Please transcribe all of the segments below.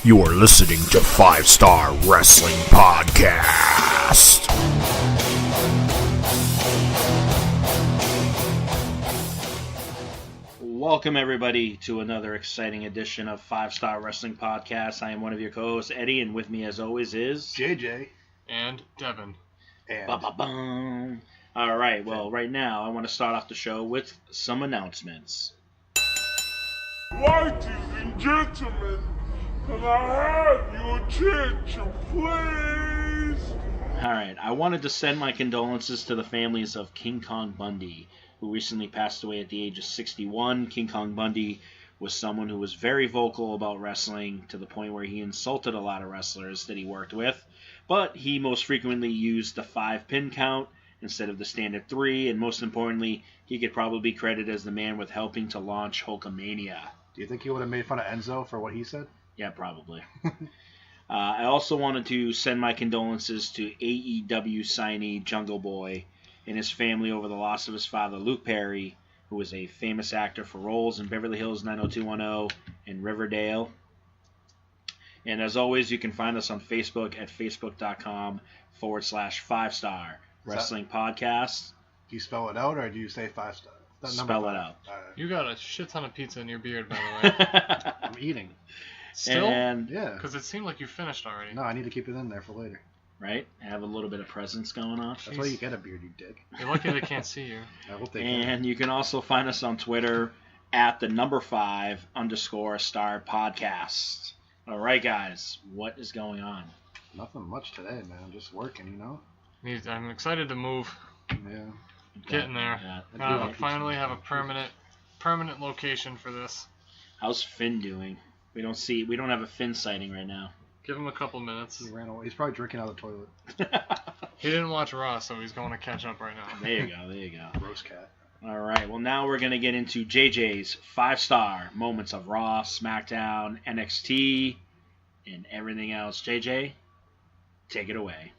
You are listening to 5 Star Wrestling Podcast. Welcome, everybody, to another exciting edition of 5 Star Wrestling Podcast. I am one of your co-hosts, Eddie, and with me, as always, is... JJ. And Devin. And... Ba-ba-bum. All right, well, right now, I want to start off the show with some announcements. Ladies and gentlemen, can I have your attention, please? All right, I wanted to send my condolences to the families of King Kong Bundy, who recently passed away at the age of 61. King Kong Bundy was someone who was very vocal about wrestling to the point where he insulted a lot of wrestlers that he worked with, but he most frequently used the 5 pin count instead of the standard 3, and most importantly, he could probably be credited as the man with helping to launch Hulkamania. Do you think he would have made fun of Enzo for what he said? Yeah, probably. I also wanted to send my condolences to AEW signee Jungle Boy and his family over the loss of his father, Luke Perry, who was a famous actor for roles in Beverly Hills 90210 and Riverdale. And as always, you can find us on Facebook at facebook.com/5-star Wrestling Podcast. Do you spell it out or do you say 5 star? Spell it out. All right. You got a shit ton of pizza in your beard, by the way. I'm eating. Still? And, Yeah. Because it seemed like you finished already. No, I need to keep it in there for later. right, have a little bit of presence going on. That's why you get a beard, you dick. You're lucky they can't see you. I will take And you can also find us on Twitter at the number 5_star podcast. All right, guys, what is going on? Nothing much today, man. Just working, you know? I'm excited to move. Yeah. Getting there. Yeah. Finally have a permanent location for this. How's Finn doing? We don't have a Finn sighting right now. Give him a couple minutes. He ran away. He's probably drinking out of the toilet. He didn't watch Raw, so he's going to catch up right now. There you go. Gross cat. All right, well, now we're going to get into JJ's 5-star moments of Raw, SmackDown, NXT, and everything else. JJ, take it away.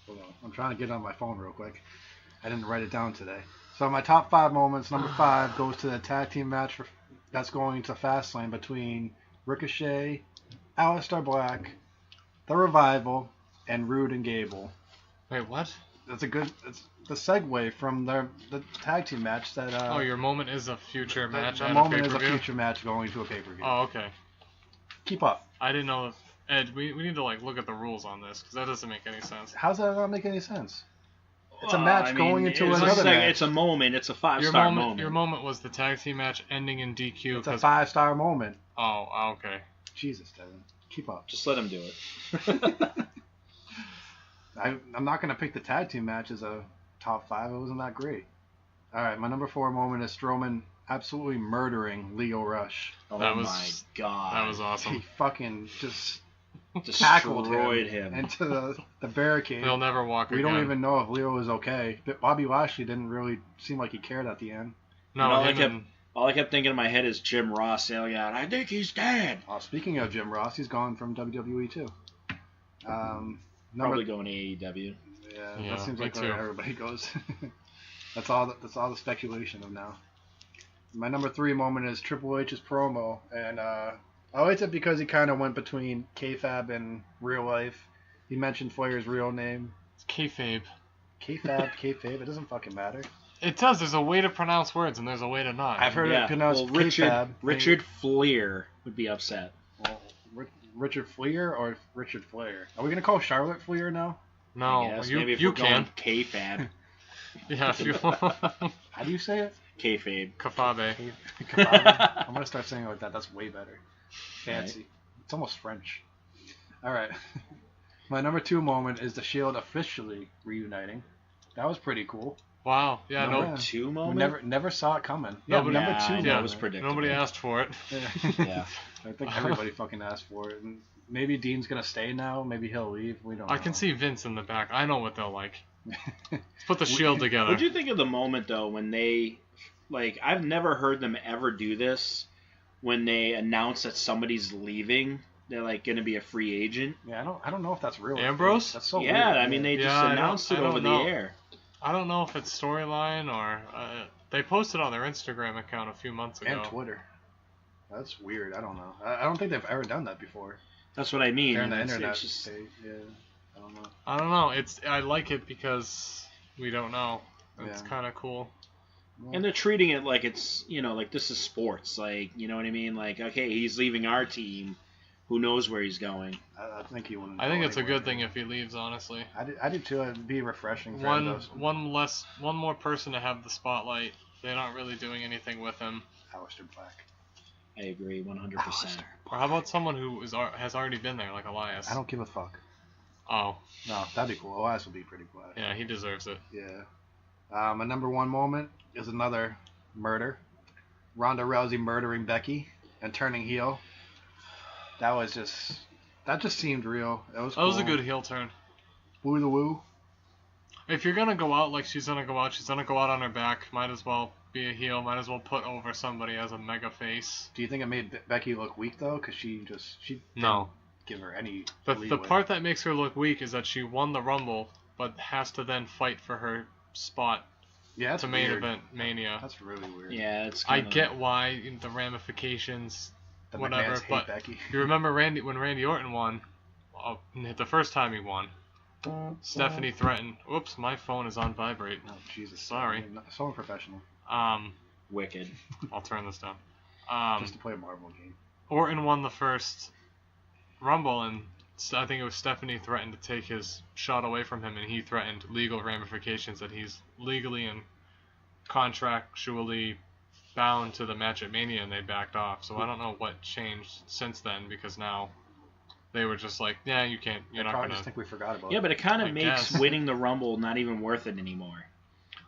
Hold on. I'm trying to get it on my phone real quick. I didn't write it down today. So my top 5 moments, number 5 goes to the tag team match that's going to Fastlane between Ricochet, Aleister Black, The Revival, and Rude and Gable. Wait, what? It's the segue from the tag team match that. Your moment is a future match The at moment a is a pay-per-view? future match going to a pay-per-view. Oh, okay. Keep up. I didn't know. Ed, we need to look at the rules on this, because that doesn't make any sense. How's that not make any sense? It's a Well, match I mean, going into it's another match. It's a moment. It's a 5-star Your moment. Your moment was the tag team match ending in DQ. It's a 5-star moment. Oh, okay. Jesus, Devin. Keep up. Just let him do it. I'm not going to pick the tag team match as a top 5. It wasn't that great. All right, my number 4 moment is Strowman absolutely murdering Leo Rush. Oh That my was- God. That was He awesome. fucking just tackled Destroyed him. into the barricade. He'll never walk We again. don't even know if Leo was okay. But Bobby Lashley didn't really seem like he cared at the end. No, You know, him All I kept thinking in my head is Jim Ross yelling out, "I think he's dead." Speaking of Jim Ross, he's gone from WWE too. Probably going to AEW. Yeah, that seems me like too. where everybody goes. That's all the speculation of now. My number 3 moment is Triple H's promo, and I liked it because he kind of went between kayfabe and real life. He mentioned Flair's real name. It's kayfabe. Kayfabe, it doesn't fucking matter. It does. There's a way to pronounce words, and there's a way to not. I've heard it pronounced well, kayfabe. Richard Fleer would be upset. Well, Richard Fleer or Richard Flair? Are we gonna call Charlotte Fleer now? I No, guess. you Maybe if you we're going can. kayfabe. Yeah, if you How do you say it? Kayfabe. kafabe. Kayfabe? I'm gonna start saying it like that. That's way better. Fancy. It's almost French. All right. My number 2 moment is the Shield officially reuniting. That was pretty cool. Wow. Yeah. No, No. yeah. 2 We moment? never saw it coming. Yeah, Nobody- number 2 I know, yeah, it was moment. predictable. Nobody asked for it. Yeah. I think everybody fucking asked for it. And maybe Dean's gonna stay now. Maybe he'll leave. We don't know. I can see Vince in the back. I know what they'll like. Let's put the Shield together. What'd you think of the moment, though, when they, I've never heard them ever do this, when they announce that somebody's leaving, they're, going to be a free agent. Yeah, I don't know if that's real. Ambrose? That's so Yeah, weird. I mean, they just Yeah, announced I it don't over the know. air. I don't know if it's storyline or they posted on their Instagram account a few months ago. And Twitter. That's weird. I don't know. I don't think they've ever done that before. That's what I mean. They're on the and internet it's just, page. Yeah, I don't know. I don't know. I like it because we don't know. It's Yeah. kind of cool. and they're treating it like it's, like this is sports. Like, you know what I mean? Like, okay, he's leaving our team. Who knows where he's going? I think he wouldn't. I think go it's a anywhere. good thing if he leaves, honestly. I do too. It'd be refreshing for him to One more person to have the spotlight. They're not really doing anything with him. Aleister Black. I agree 100%. Or how about someone who has already been there, like Elias? I don't give a fuck. Oh, No, that'd be cool. Elias would be pretty cool. yeah, he deserves it. Yeah. My number one moment is another murder. Ronda Rousey murdering Becky and turning heel. That just seemed real. It was That cool. was a good heel turn. Woo the woo. If you're gonna go out like she's gonna go out on her back. Might as well be a heel. Might as well put over somebody as a mega face. Do you think it made Becky look weak though? Because she No. didn't give her any The leeway. part that makes her look weak is that she won the Rumble, but has to then fight for her spot yeah, that's to main weird. event Mania. That's really weird. Yeah, it's I kind of... get why the ramifications, The whatever, McMahons hate but Becky. you remember when Randy Orton won, the first time he won, Stephanie threatened. Oops, my phone is on vibrate. Oh Jesus. Sorry. So unprofessional. Wicked. I'll turn this down. Just to play a Marvel game. Orton won the first Rumble, and I think it was Stephanie threatened to take his shot away from him, and he threatened legal ramifications that he's legally and contractually bound to the match at Mania, and they backed off. So I don't know what changed since then, because now they were just like, yeah, you can't, you're I not probably gonna. just think we forgot about Yeah, it. but it kind I of makes guess. winning the Rumble not even worth it anymore.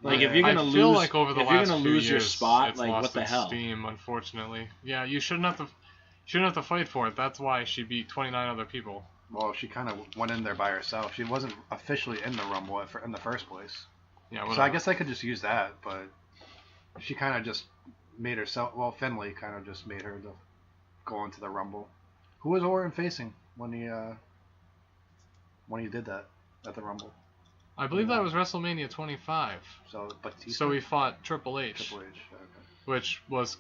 Like, Yeah. if you're I gonna feel lose, like over the if you're last gonna few lose your years, spot, it's like lost what the its hell? steam, unfortunately. Yeah, you shouldn't have to fight for it. That's why she beat 29 other people. Well, she kind of went in there by herself. She wasn't officially in the Rumble in the first place. Yeah, So whatever. I guess I could just use that, but she kind of just made herself. Well, Finlay kind of just made her go into the Rumble. Who was Orton facing when he did that at the Rumble? I believe that was WrestleMania 25. So Batista. So he fought Triple H, Triple H. Okay. which was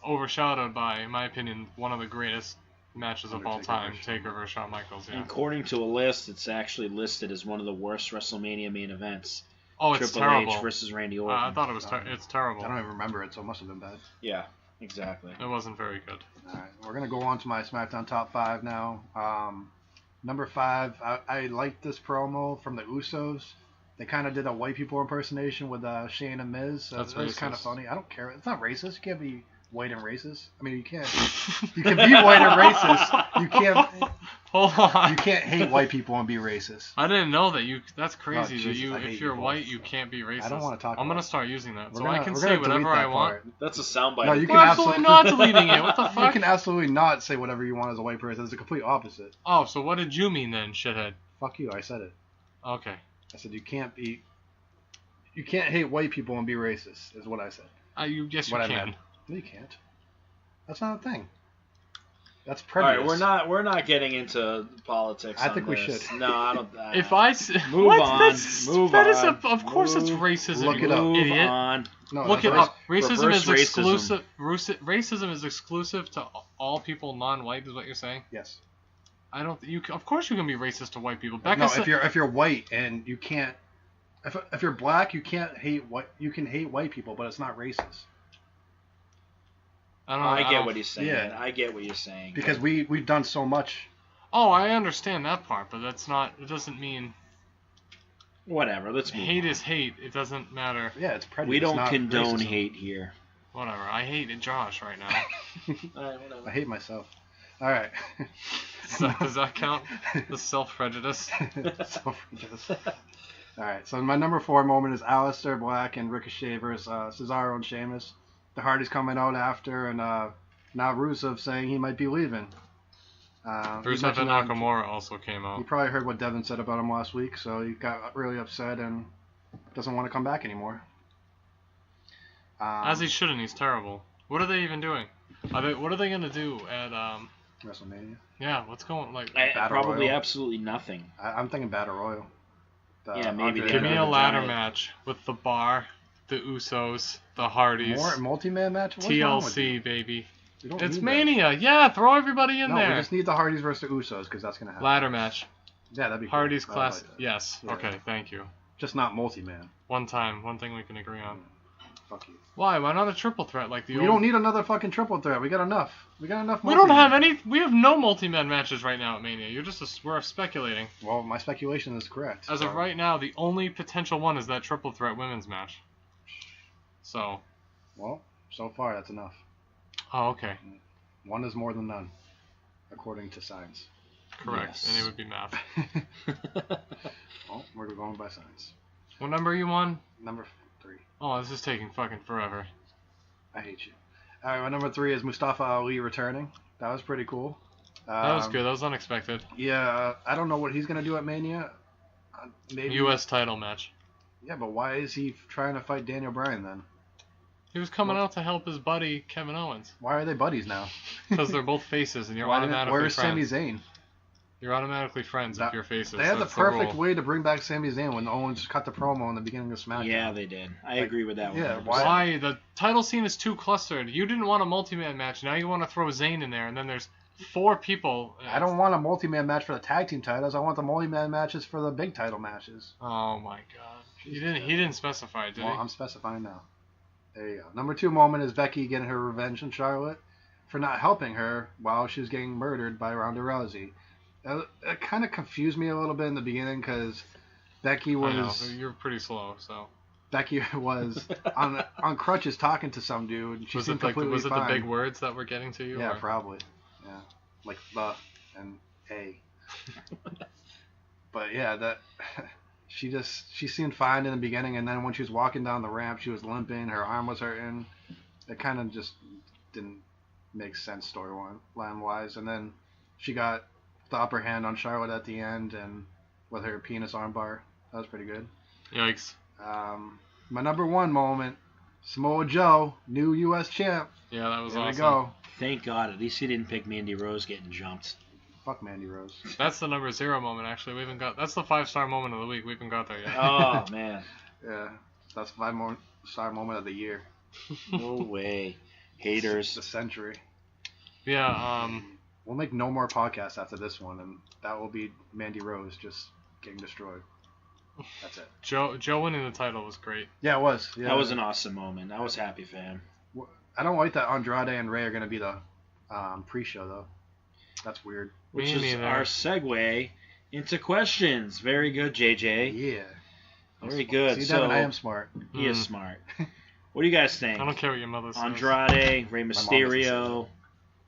overshadowed by, in my opinion, one of the greatest matches of all Undertaker time, versus Taker versus Shawn Michaels. Yeah. According to a list, it's actually listed as one of the worst WrestleMania main events. Oh, it's Triple terrible. H versus Randy Orton. I thought it was it's terrible. I don't even remember it, so it must have been bad. Yeah, exactly. It wasn't very good. All right, we're gonna go on to my SmackDown top 5 now. Number 5, I like this promo from the Usos. They kind of did a white people impersonation with Shane and Miz. That's It was kind of racist. funny. I don't care. It's not racist. You can't be white and racist. I mean, you can't. You can be white and racist. You can't. Hold on. You can't hate white people and be racist. I didn't know that you. That's crazy. Jesus, I that hate if you're you white, both. you can't be racist. I don't wanna talk I'm about gonna it. start using that, so We're I gonna- can we're say gonna delete whatever I that want. part. That's a soundbite. No, you can We're absolutely not deleting it. What the fuck? You can absolutely not say whatever you want as a white person. It's the complete opposite. Oh, so what did you mean then, shithead? Fuck you. I said it. Okay. I said you can't hate white people and be racist. Is what I said. Yes, you What I can. meant. No, you can't. That's not a thing. That's All prejudice. right, we're not getting into politics. I on think we this. should. No, I don't. If I Move what? on, That's, move that is on, of course it's move- racism. look you it up. Move idiot. on. No, Look it that's up. Racism reverse is racism. exclusive. Racism is exclusive to all people non-white. Is what you're saying? Yes. I don't. You of course you can be racist to white people. No, Becca said, if you're white and you can't, if you're black, you can't hate white. You can hate white people, but it's not racist. I don't know. I get what he's saying. Yeah. I get what you're saying. Because we've done so much. Oh, I understand that part, but that's not. It doesn't mean Whatever. Let's move hate on. is hate. It doesn't matter. Yeah, it's prejudice. We don't not condone racism. hate here. Whatever. I hate Josh right now. I hate myself. All right. Does that count? The self-prejudice. Self-prejudice. All right. So my number 4 moment is Aleister Black and Ricochet versus Cesaro and Sheamus. The Hardys coming out after, and now Rusev saying he might be leaving. Rusev he and mentioned on- Nakamura also came You out. probably heard what Devin said about him last week, so he got really upset and doesn't want to come back anymore. As he shouldn't. He's terrible. What are they even doing? What are they gonna do at WrestleMania. Yeah, what's going like? Battle Probably Royal. absolutely nothing. I'm thinking Battle Royal. Yeah, maybe Andre they Give me the a Giant. ladder match with the Bar, the Usos, the Hardys, More multi-man match. What's wrong with you? TLC, baby. We don't It's need Mania. Yeah, throw everybody in that. No, we there. just need the Hardys versus the Usos because that's gonna happen. Ladder match. Yeah, that'd be cool. Hardy's I would class. like that. Yes. Yeah. Okay. Thank you. Just not multi-man. One thing we can agree on. Fuck you. Why? Why not a triple threat like the We old? don't need another fucking triple threat. We got enough. We don't have any. We have no multi-man matches right now at Mania. We're speculating. Well, my speculation is correct. As of right now, the only potential one is that triple threat women's match. So. Well, so far that's enough. Oh, okay. One is more than none, according to science. Correct. Yes. And it would be math. Well, we're going by science. What number are you on? Number 3. Oh, this is taking fucking forever. I hate you. All right, my number 3 is Mustafa Ali returning. That was pretty cool. That was good. That was unexpected. Yeah, I don't know what he's gonna do at Mania. Maybe. U.S. title match. Yeah, but why is he trying to fight Daniel Bryan then? He was coming out to help his buddy Kevin Owens. Why are they buddies now? Because they're both faces, and you're automatically Where's Sami friends. Zayn? You're automatically friends if you're faces. They had the That's perfect rule. way to bring back Sami Zayn when Owens cut the promo in the beginning of SmackDown. Yeah, they did. I agree with that one. yeah, 100%. Why? The title scene is too clustered. You didn't want a multi-man match. Now you want to throw Zayn in there, and then there's 4 people. I don't want a multi-man match for the tag team titles. I want the multi-man matches for the big title matches. Oh my god. He didn't specify, did Well, he? I'm specifying now. There you go. Number 2 moment is Becky getting her revenge on Charlotte for not helping her while she was getting murdered by Ronda Rousey. It kind of confused me a little bit in the beginning because Becky I know. was You're pretty slow, so. on crutches talking to some dude. And she Was seemed it like completely fine. the big words that were getting to you? Yeah, or? probably. Yeah, like the and a. But yeah, that she seemed fine in the beginning, and then when she was walking down the ramp, she was limping, her arm was hurting. It kind of just didn't make sense storyline wise. And then she got the upper hand on Charlotte at the end, and with her penis armbar, that was pretty good. Yikes. My number 1 moment, Samoa Joe, new U.S. champ. Yeah, that was There awesome. we go. Thank God. At least he didn't pick Mandy Rose getting jumped. Fuck Mandy Rose. That's the number 0 moment, actually. We haven't got. That's the 5-star moment of the week. We haven't got there yet. Oh, man. Yeah, that's 5-star moment of the year. No way. Haters. The century. Yeah. We'll make no more podcasts after this one, and that will be Mandy Rose just getting destroyed. That's it. Joe winning the title was great. Yeah, it was. Yeah, That was an awesome moment. I was happy for him. I don't like that Andrade and Ray are going to be the pre-show, though. That's weird. Which Me is neither. our segue into questions. Very good, JJ. Yeah. Very good. See, So Devin, I am smart. he is smart. What do you guys think? I don't care what your mother says. Andrade, Rey mom doesn't say Mysterio,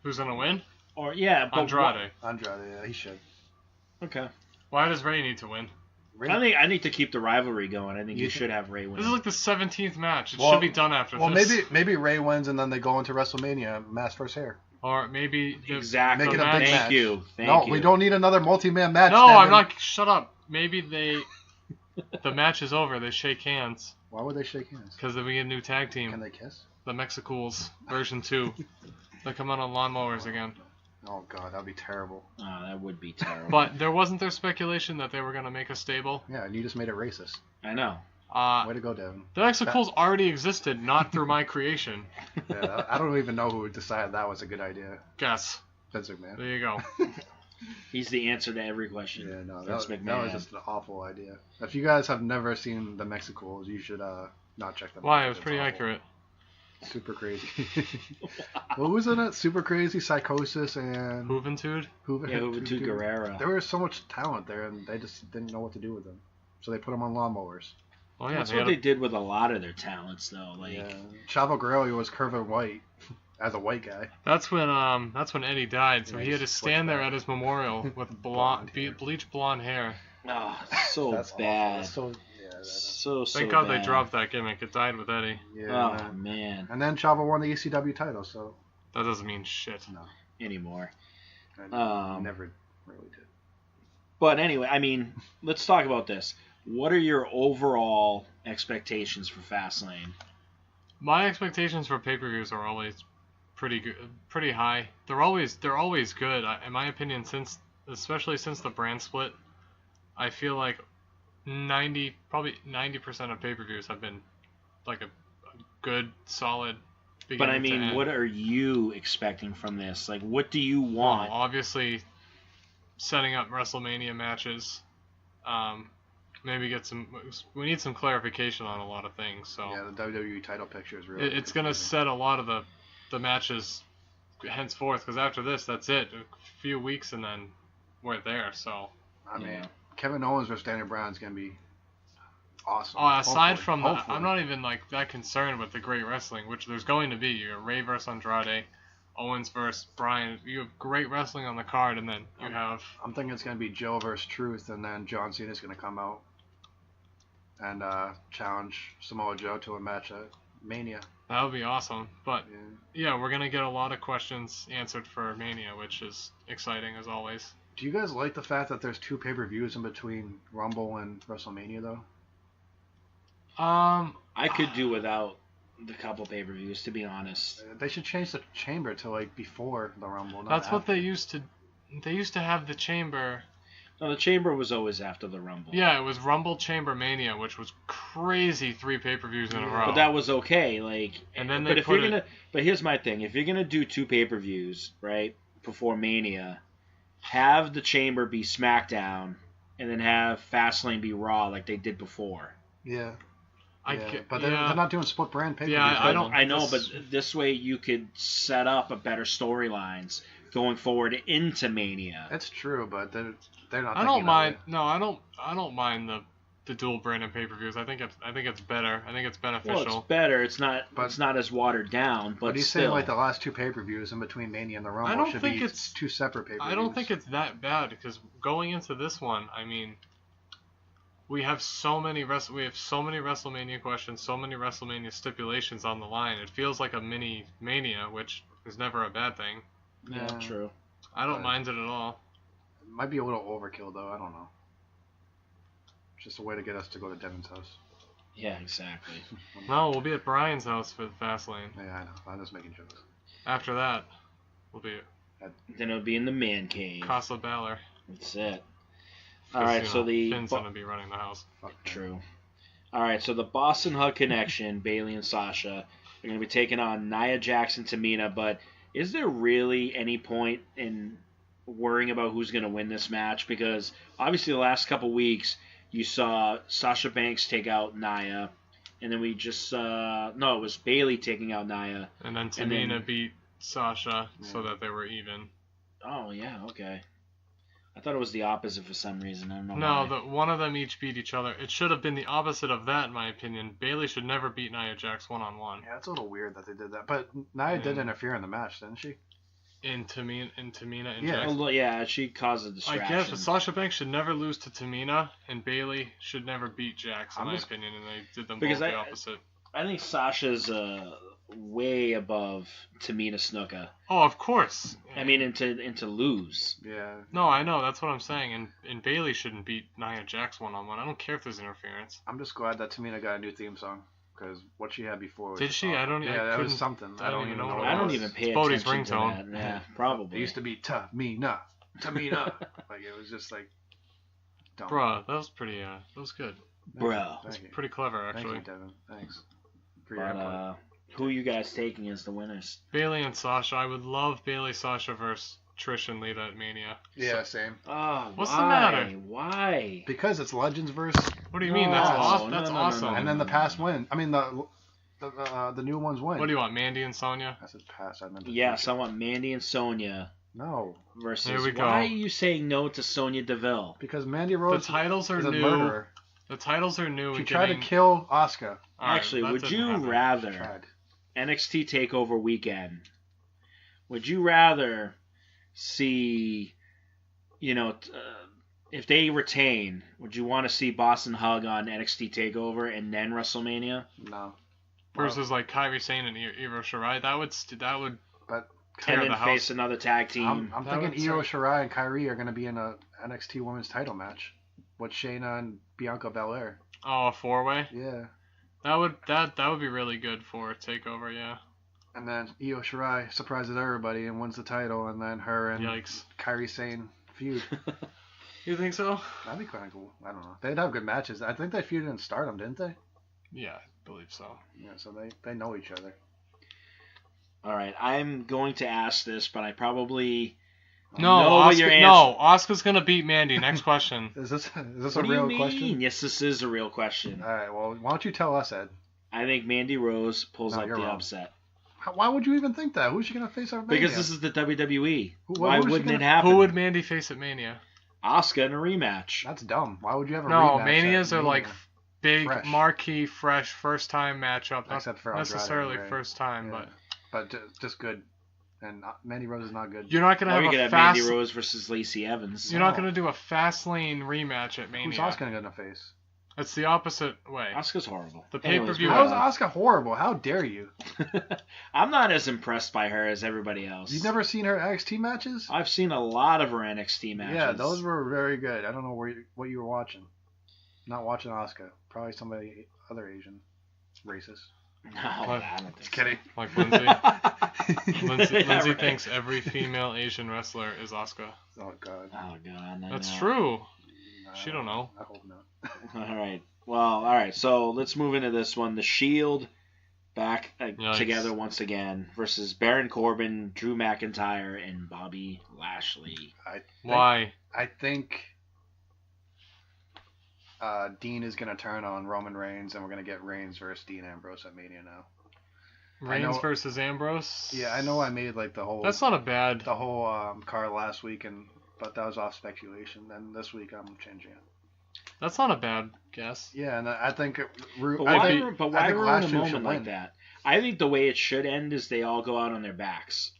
Who's gonna win? or yeah, but Andrade. Andrade, yeah, he should. Okay. Why does Ray need to win? I think I need to keep the rivalry going. I think You you should have Ray win. This is like the 17th match. It Well- should be done after Well, this. maybe Ray wins and then they go into WrestleMania, mask versus hair. Or maybe Exactly. Make it a match- big Thank match. you. Thank No, you. we don't need another multi-man match. No, Devin. I'm not. Shut up. Maybe the match is over. They shake hands Why would they shake hands? because then we get a new tag Can team, they kiss? the Mexicools version 2. They come out on lawnmowers again. Oh god, that'd be terrible. Oh, that would be terrible. But there wasn't there speculation that they were gonna make a stable. Yeah, and you just made it racist. I know. Way to go, Devin. The Mexicools already existed, not through my creation. Yeah, I don't even know who decided that was a good idea. Guess. Vince McMahon. There you go. He's the answer to every question. Yeah, no, Vince that McMahon. was just an awful idea. If you guys have never seen the Mexicools, you should not check them out. Why? It was It's pretty awful. accurate. Super crazy. What was in it? Super crazy, Psychosis, and Juventud? Yeah, Juventud Guerrera. There was so much talent there, and they just didn't know what to do with them. So they put them on lawnmowers. Oh yeah, That's they what had they did with a lot of their talents, though. Like, Yeah. Chavo Guerrero was Curvin White as a white guy. That's when Eddie died, so Yeah, he had to he's stand there switched at his memorial with Blonde hair. bleached blonde hair. oh, so That's awful. bad. That's so that's, So Thank God bad. they dropped that gimmick. It died with Eddie. yeah. Oh man, And then Chavo won the ECW title, so That doesn't mean shit. no, anymore. I never really did. But anyway, I mean, let's talk about this. What are your overall expectations for Fastlane? My expectations for pay-per-views are always pretty good, pretty high. They're always good. In my opinion, especially since the brand split, I feel like probably 90% of pay-per-views have been like a good, solid But I beginning to mean, end. what are you expecting from this? Like, what do you Well, want? obviously, setting up WrestleMania matches. Maybe get some. We need some clarification on a lot of things. So Yeah, the WWE title picture is really. it's gonna confusing. set a lot of the matches henceforth. Because after this, that's it. A few weeks and then we're there. So. I mean, Yeah. Kevin Owens versus Daniel Bryan is gonna be awesome. Oh, aside Hopefully. from that, Hopefully. I'm not even like that concerned with the great wrestling, which there's going to be. You got Ray versus Andrade, Owens versus Bryan. You have great wrestling on the card, and then you have. I'm thinking it's gonna be Joe versus Truth, and then John Cena's gonna come out and challenge Samoa Joe to a match at Mania. That would be awesome. But Yeah. yeah, we're gonna get a lot of questions answered for Mania, which is exciting as always. Do you guys like the fact that there's 2 pay-per-views in between Rumble and WrestleMania though? I could do without the couple pay-per-views, to be honest. They should change the chamber to like before the Rumble. Not That's what after. they used to. They used to have the chamber. No, the Chamber was always after the Rumble. Yeah, it was Rumble Chamber Mania, which was crazy 3 pay-per-views in a row. But that was okay, like. And then but they if put you're it- gonna, but here's my thing: if you're gonna do 2 pay-per-views, right, before Mania, have the Chamber be SmackDown, and then have Fastlane be Raw, like they did before. Yeah. I Yeah, ca- but they're not doing split brand pay-per-views. Yeah, I right? don't- I know, this- but this way you could set up a better storylines going forward into Mania. That's true, but they're not. I don't thinking mind. of No, I don't mind the dual branded pay-per-views. I think it's better. I think it's Well, beneficial. it's better. It's not. But- It's not as watered down, it. but he's still. saying like the last 2 pay-per-views in between Mania and the Rumble I don't should think be it's- 2 separate pay-per-views. I don't think it's that bad because going into this one, I mean, we have so many WrestleMania questions, so many WrestleMania stipulations on the line. It feels like a mini Mania, which is never a bad thing. Yeah, Yeah. true. I don't Right. mind it at all. It might be a little overkill though. I don't know. It's just a way to get us to go to Devin's house. Yeah, exactly. No, we'll be at Brian's house for the Fastlane. Yeah, I know. I'm just making jokes. After that, we'll be at Then it'll be in the man cave. Casa Balor. That's it. All 'Cause, right, you so know, the Finn's gonna be running the house. Fuck. true. All right, so the Boston Hug Connection, Bailey and Sasha, are going to be taking on Nia Jax and Tamina. But is there really any point in worrying about who's going to win this match? Because obviously the last couple weeks you saw Sasha Banks take out Nia, and then we just it was Bailey taking out Nia. And then And then- Tamina beat Sasha so that they were even. Oh yeah, okay. I thought it was the opposite for some reason. I don't know. No, why. one of them each beat each other. It should have been the opposite of that, in my opinion. Bailey should never beat Nia Jax one-on-one. Yeah, it's a little weird that they did that. But Nia did interfere in the match, didn't she? In Tamina and Yeah. Jax. Well, yeah, she caused a I distraction. guess but Sasha Banks should never lose to Tamina, and Bailey should never beat Jax, in I'm my just- opinion, and they did them Because both the I- opposite. I think Sasha's way above Tamina Snuka. Oh, of course. I mean, into lose. Yeah. No, I know, that's what I'm saying, and Bailey shouldn't beat Nia Jax one-on-one. I don't care if there's interference. I'm just glad that Tamina got a new theme song because what she had before was Did just she? I awesome. don't- I Yeah, that was couldn't- something. I don't even know. what what it I don't was. even pay It's Bodie's attention to ringtone. that. Yeah, It probably. used to be Tamina, Tamina. Like it was just like. Dumb. Bruh, that was pretty, that was good. Bro. Thank you. Pretty clever, Thank actually. you, Devin. Thanks. For your But input. who are you guys taking as the winners? Bailey and Sasha. I would love Bailey, Sasha versus Trish and Lita at Mania. Yeah, same. Oh, What's the why? matter? Why? Because it's Legends verse, What do you mean? That's No, awesome. no, That's no, no, awesome. no. and then the past win. I mean the new ones win. What do you want, Mandy and Sonya? I said past. I meant. the Yes, future. I want Mandy and Sonya No, versus. There we go. Why are you saying no to Sonya Deville? because Mandy The Rose titles are is a new. murderer. The titles are new. She and tried to getting- kill Asuka. All right, Actually, that would didn't you happen. She rather tried. NXT Takeover Weekend? Would you rather see, if they retain, would you want to see Boston Hug on NXT Takeover and then WrestleMania? No, Versus like Kairi Sane and Io Shirai? That would but tear And the then house. face another tag team. I'm That thinking would Io Shirai and Kyrie are going to be in a NXT Women's Title match with Shayna and Bianca Belair. Oh, a 4-way. Yeah, That would be really good for Takeover. Yeah. and then Io Shirai surprises everybody and wins the title, and then her and Yikes. Kyrie Sane feud. You think so? That'd be kind of cool. I don't know. They'd have good matches. I think they feuded in Stardom, didn't they? Yeah, I believe so. Yeah, so they know each other. All right, I'm going to ask this, but I probably No, know what your answer. no, Asuka's gonna beat Mandy. Next question. Is this a What do you real mean? question? Yes, this is a real question. All right. Well, why don't you tell us, Ed? I think Mandy Rose pulls No, up you're the wrong. upset Why would you even think that? Who's she gonna face at Mania? because this is the WWE. Who- Why who's she wouldn't it gonna- happen? Who would Mandy face at Mania? Asuka in a rematch? That's dumb. Why would you have a No, rematch Manias at are like Mania? big, Fresh. marquee, fresh, first time matchup. Not Except for Andrade, necessarily right? first time, Yeah. but just good. And Mandy Rose is not good. you're not gonna Or have you could a have fast. Mandy Rose versus Lacey Evans. You're not gonna do a fast lane rematch at Who's Mania. Asuka gonna face? It's the opposite way. Asuka's horrible. The Anyways, pay-per-view- How moving is Asuka horrible? How dare you? on. I'm not as impressed by her as everybody else. You've never seen her NXT matches? I've seen a lot of her NXT matches. Yeah, those were very good. I don't know what you were watching. Not watching Asuka. Probably somebody other Asian racist. No, I don't think Just kidding. Like Lindsay. Lindsay, Yeah, Lindsay right. thinks every female Asian wrestler is Asuka. Oh God. Oh god, I That's know. true. No, She don't know. I hope not. All right. Well, all right. So let's move into this one. The Shield back Yikes. together once again versus Baron Corbin, Drew McIntyre, and Bobby Lashley. Why? I think Dean is gonna turn on Roman Reigns, and we're gonna get Reigns versus Dean Ambrose at Mania now. Reigns know- versus Ambrose? Yeah, I know I made like the whole That's not a bad. card last week, but that was off speculation. And this week I'm changing it. That's not a bad guess. Yeah, and I think But I why, think, but I why think ruin a Lashley should moment like win. that? I think the way it should end is they all go out on their backs.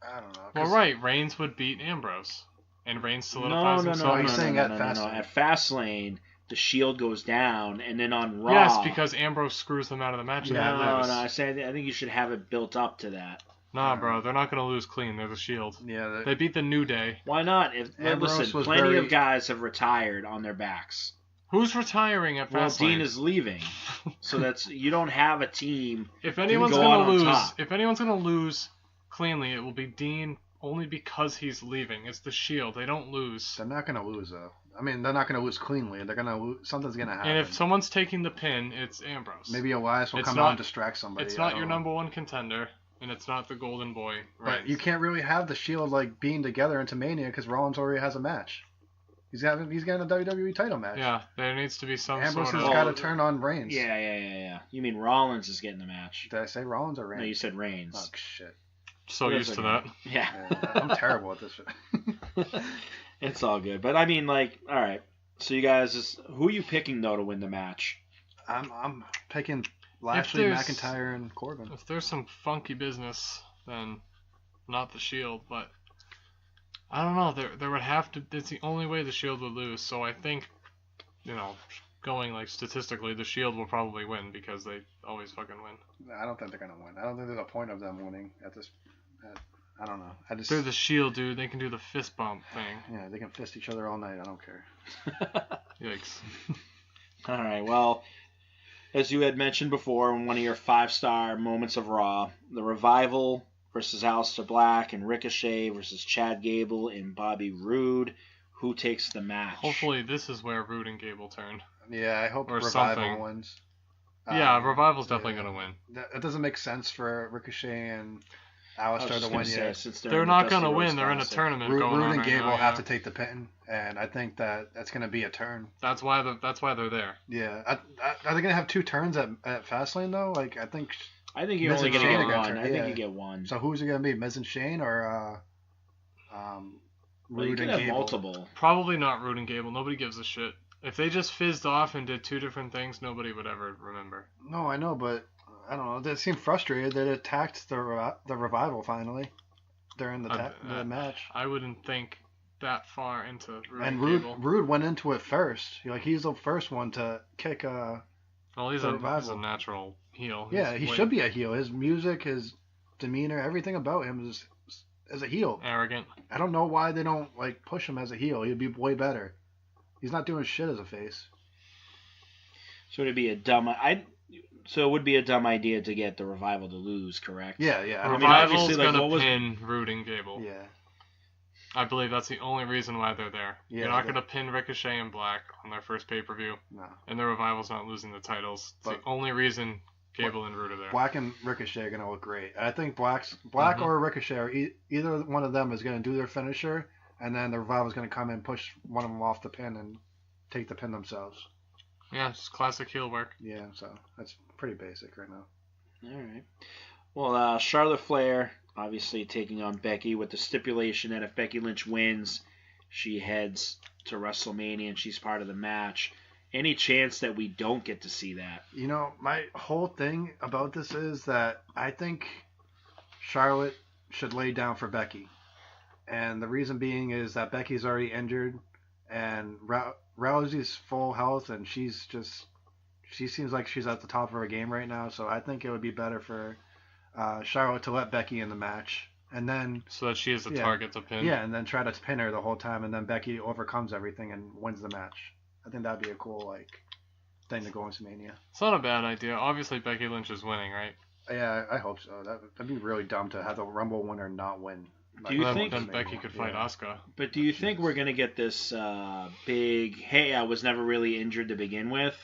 I don't know. Well, 'cause right. Reigns would beat Ambrose, and Reigns No, solidifies no, himself. no, no, He's no, saying no, at no, no, no. Fastlane. At Fastlane, the Shield goes down, and then on Raw. Yes, because Ambrose screws them out of the match. and Yeah, they no, lose. no. I think you should have it built up to that. Nah, bro, they're not gonna lose clean. They're the Shield. Yeah, They beat the New Day. Why not? Ambrose Listen, was plenty very- of guys have retired on their backs. Who's retiring at Well, Fastlane? Dean is leaving, so that's you don't have a team. If anyone's go out gonna on lose, top. if anyone's gonna lose cleanly, it will be Dean. Only because he's leaving. It's the Shield. They don't lose. they're not gonna lose though. I mean, they're not gonna lose cleanly. They're gonna lose. Something's gonna happen. And if someone's taking the pin, it's Ambrose. Maybe Elias will It's come not- out and distract somebody. It's I not don't your know. number one contender, and it's not the Golden Boy. But Reigns. you can't really have the Shield like being together into Mania because Rollins already has a match. He's getting a WWE title match. Yeah, there needs to be some Ambrose sort has of. got to turn on Reigns. Yeah. You mean Rollins is getting the match? Did I say Rollins or No, you Reigns? said Reigns. Oh shit. So That's used to okay. that. Yeah. Yeah, I'm terrible at this shit. It's all good. But I mean, like, all right. So you guys, who are you picking though to win the match? I'm picking Lashley, there's- McIntyre, and Corbin. If there's some funky business, then not the Shield, but I don't know. There would have to. It's the only way the Shield would lose. So I think, going like statistically, the Shield will probably win because they always fucking win. I don't think they're gonna win. I don't think there's a point of them winning at this. I don't know. I just. They're the Shield, dude. They can do the fist bump thing. Yeah, they can fist each other all night. I don't care. Yikes. All right. Well, as you had mentioned before in one of your 5-star moments of Raw, the Revival versus Aleister Black and Ricochet versus Chad Gable and Bobby Roode. Who takes the match? Hopefully, this is where Roode and Gable turn. Yeah, I hope Or Revival something. wins. Yeah, Revival's definitely yeah. gonna win. That doesn't make sense for Ricochet and I was Aleister just to gonna win say, yet. since They're in not the gonna Dusty win. Rhodes They're in a Classic. tournament Roode going on and right Gable now, have yeah. to take the pin, and I think that's going to be a turn. That's why they're there. Yeah, are they going to have two turns at Fastlane though? Like I think. I think you're Miz only and gonna Shane get are one. gonna I turn, think yeah. you get one. So who's it going to be, Miz and Shane or Well, you Roode could and have Gable? multiple. Probably not Roode and Gable. Nobody gives a shit. If they just fizzed off and did two different things, nobody would ever remember. No, I know, but I don't know. They seem frustrated that it attacked the Revival finally during the match. I wouldn't think that far into Roode And and Gable. Roode went into it first. He's the first one to kick. Well, he's the a Revival. natural heel. Yeah, He's he way should be a heel. His music, his demeanor, everything about him is as a heel. arrogant. I don't know why they don't push him as a heel. He'd be way better. He's not doing shit as a face. So it'd be a dumb. So it would be a dumb idea to get the Revival to lose, correct? Yeah. I mean, Revival's obviously, like, gonna what was- pin Roode and Gable. yeah. I believe that's the only reason why they're there. Yeah, You're not they- gonna pin Ricochet and Black on their first pay-per-view, No. and the Revival's not losing the titles. It's But- the only reason Gable and Roode are there. Black and Ricochet are going to look great. I think Black or Ricochet, or either one of them is going to do their finisher, and then the Revival is going to come in, push one of them off the pin, and take the pin themselves. Yeah, just classic heel work. Yeah, so that's pretty basic right now. All right. Well, Charlotte Flair obviously taking on Becky with the stipulation that if Becky Lynch wins, she heads to WrestleMania and she's part of the match. Any chance that we don't get to see that? You know, my whole thing about this is that I think Charlotte should lay down for Becky. And the reason being is that Becky's already injured and Rousey's full health and she seems like she's at the top of her game right now. So I think it would be better for Charlotte to let Becky in the match. And then so that she is the target to pin. Yeah, and then try to pin her the whole time, and then Becky overcomes everything and wins the match. I think that'd be a cool thing to go into Mania. It's not a bad idea. Obviously, Becky Lynch is winning, right? Yeah, I hope so. That'd be really dumb to have the Rumble winner not win. Do you think then Becky could fight Asuka? But do you think we're gonna get this big "Hey, I was never really injured to begin with"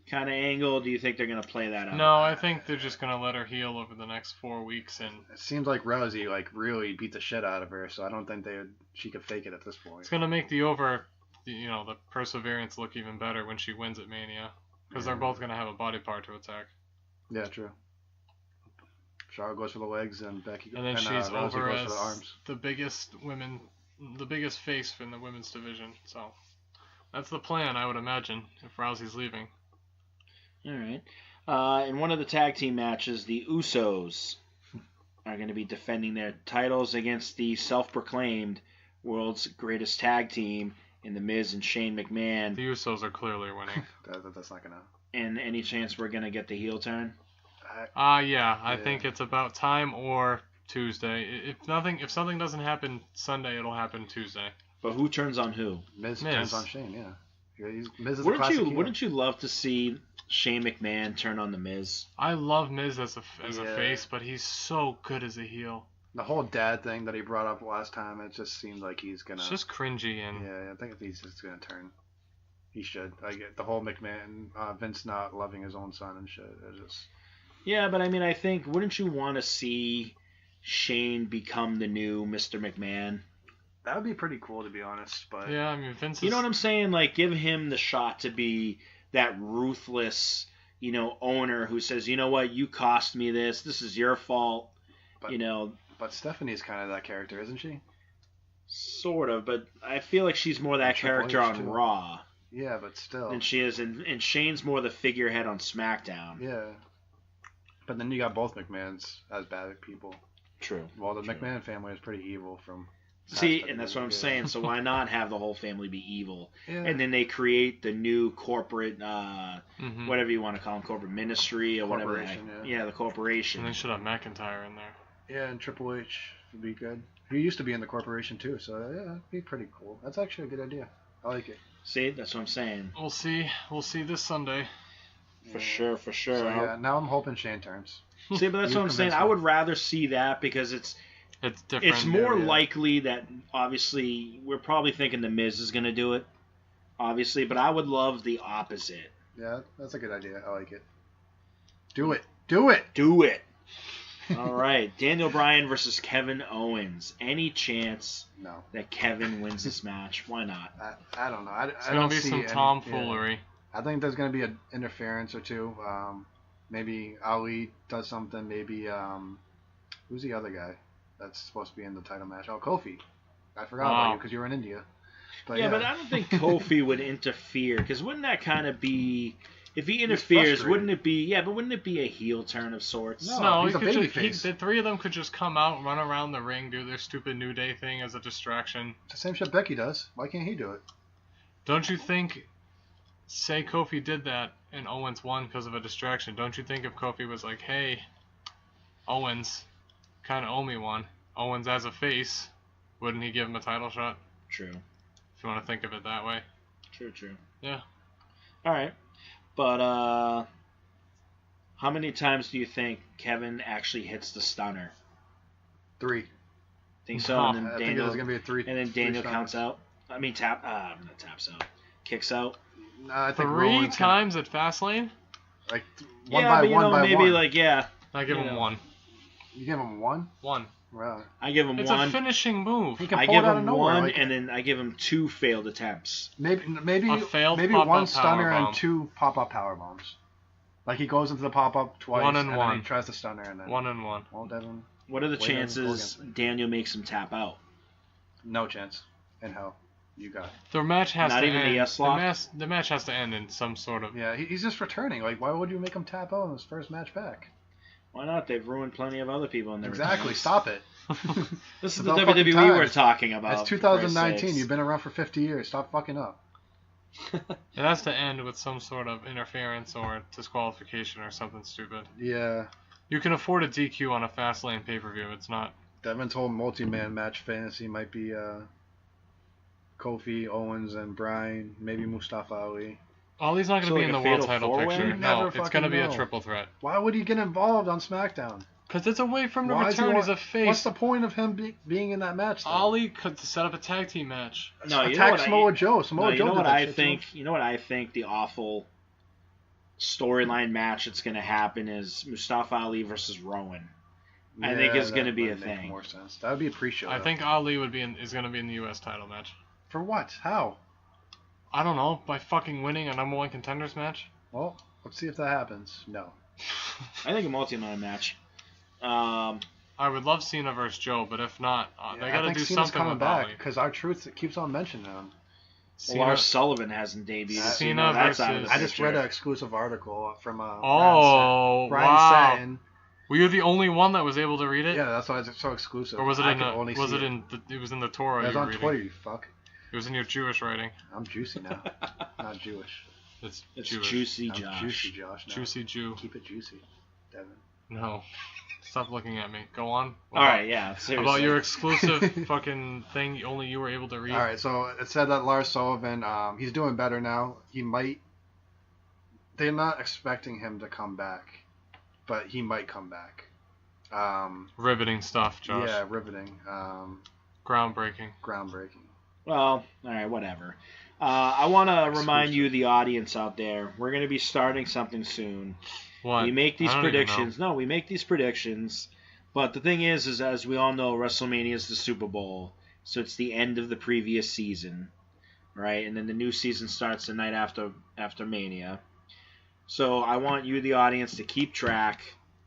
kind of angle? Do you think they're gonna play that out? No, I think they're just gonna let her heal over the next 4 weeks, and it seems like Rousey really beat the shit out of her, so I don't think she could fake it at this point. It's gonna make the Perseverance look even better when she wins at Mania, because they're both gonna have a body part to attack. Yeah, true. Charlotte goes for the legs and Becky and then she's Rousey over goes as for the arms. the biggest face in the women's division. So that's the plan, I would imagine, if Rousey's leaving. All right. In one of the tag team matches, the Usos are going to be defending their titles against the self-proclaimed world's greatest tag team in The Miz and Shane McMahon. The Usos are clearly winning. That's not gonna. And any chance we're going to get the heel turn? I think it's about time or Tuesday. If something doesn't happen Sunday, it'll happen Tuesday. But who turns on who? Miz turns on Shane. Yeah. Miz is a classic heel. Wouldn't you love to see Shane McMahon turn on the Miz? I love Miz as a face, but he's so good as a heel. The whole dad thing that he brought up last time, it just seemed like he's gonna. It's just cringy and. Yeah, I think if he's just gonna turn, he should. I get the whole McMahon, Vince not loving his own son and shit. It just. Yeah, but I mean, I think wouldn't you want to see Shane become the new Mr. McMahon? That would be pretty cool, to be honest. But yeah, I mean, Vince. You know what I'm saying? Like, give him the shot to be that ruthless, owner who says, you know what, you cost me this. This is your fault. But, But Stephanie's kind of that character, isn't she? Sort of, but I feel like she's more that character on Raw. Yeah, but still. Than she is, and Shane's more the figurehead on SmackDown. Yeah. But then you got both McMahons as bad people. True. Well, the McMahon family is pretty evil from. See, and that's what I'm saying. So why not have the whole family be evil? Yeah. And then they create the new corporate, whatever you want to call them, corporate ministry or whatever. Yeah, the corporation. And they should have McIntyre in there. Yeah, and Triple H would be good. He used to be in the corporation too, so yeah, that'd be pretty cool. That's actually a good idea. I like it. See, that's what I'm saying. We'll see this Sunday. For sure. So, yeah, now I'm hoping Shane turns. See, but that's what I'm saying. I would rather see that because it's different. It's more likely that, obviously, we're probably thinking The Miz is going to do it, obviously, but I would love the opposite. Yeah, that's a good idea. I like it. Do it. Do it. Do it. All right. Daniel Bryan versus Kevin Owens. Any chance that Kevin wins this match? Why not? I don't know. It's going to be some tomfoolery. Yeah. I think there's going to be an interference or two. Maybe Ali does something. Maybe who's the other guy that's supposed to be in the title match? Oh, Kofi. I forgot about you because you were in India. But but I don't think Kofi would interfere because wouldn't that kind of be... If he interferes, wouldn't it be... Yeah, but wouldn't it be a heel turn of sorts? No, the three of them could just come out, run around the ring, do their stupid New Day thing as a distraction. It's the same shit Becky does. Why can't he do it? Don't you think... Say Kofi did that and Owens won because of a distraction. Don't you think if Kofi was like, hey, Owens, kind of owe me one. Owens as a face, wouldn't he give him a title shot? True. If you want to think of it that way. True. Yeah. All right. But how many times do you think Kevin actually hits the stunner? 3. Think so? And then I think there's going to be a 3. And then Daniel counts out. I mean, not taps out. Kicks out. No, I think 3 times at Fastlane? Like one Yeah, by but one by maybe one. like I give You him know. one. You give him one. One. Wow. I give him It's one. a finishing move. He can I pull give it out of him nowhere. one, like, and then I give him 2 failed attempts. maybe A failed maybe pop-up one stunner powerbomb. and 2 pop-up power bombs. Like he goes into the pop-up twice, One and then one. he tries to stunner, and then 1 and 1. Well, Devin, What are the Wait, then go chances against Daniel makes him tap out? no chance in hell. You got it. The match has Not to even the end. yes lock? The match has to end in some sort of. Yeah, he's just returning. Like, why would you make him tap out in his first match back? Why not? They've ruined plenty of other people in their Exactly. returns. Stop it. This is It's the about fucking WWE we're time. talking about. It's for Christ's 2019. sakes. You've been around for 50 years. Stop fucking up. It has to end with some sort of interference or disqualification or something stupid. Yeah. You can afford a DQ on a Fastlane pay-per-view. It's not. Devin's whole multi-man match fantasy might be Kofi, Owens, and Bryan. Maybe Mustafa Ali. Ali's not going to So be like in a the world fatal title four-way? picture. You No, never it's fucking going to be a know. triple threat. Why would he get involved on SmackDown? Because it's away from the Why is he return. wa- He's a face. What's the point of him being in that match? Then? Ali could set up a tag team match. No, you know Attack what Samoa Joe. Samoa No, Joe you know did what that I shit think. too. You know what I think. The awful storyline match that's going to happen is Mustafa Ali versus Rowan. I think it's that gonna be would a make thing. More sense. That would be a pre-show. I though. think Ali is going to be in the U.S. title match. For what? How? I don't know, by fucking winning a number 1 contenders match. Well, let's see if that happens. No. I think a multi-man match. I would love Cena versus Joe, but if not, they I got to think do Cena's something coming with back Ali. because our truth keeps on mentioning him. Cena, Lars Sullivan hasn't debuted. so Cena that's out of versus- the I just picture. read an exclusive article from Oh, Brian wow. Satin. Were you the only one that was able to read it? Yeah, that's why it's so exclusive. Or was it I in could the, only was see it in the, it was in the Torah It was you were on reading? Twitter, you fuck. It was in your Jewish writing. I'm juicy now. Not Jewish. It's Jewish. Juicy I'm Josh. juicy, Josh. Now. Juicy Jew. Keep it juicy, Devin. No. Stop looking at me. Go on. All right, yeah. Seriously. About your exclusive fucking thing only you were able to read. All right, so it said that Lars Sullivan, he's doing better now. He might. They're not expecting him to come back, but he might come back. Riveting stuff, Josh. Yeah, riveting. Groundbreaking. Groundbreaking. Well, all right, whatever. I want to remind you, the audience out there, we're going to be starting something soon. What? We make these I don't even predictions. No, we make these predictions. But the thing is as we all know, WrestleMania is the Super Bowl, so it's the end of the previous season, right? And then the new season starts the night after Mania. So I want you, the audience, to keep track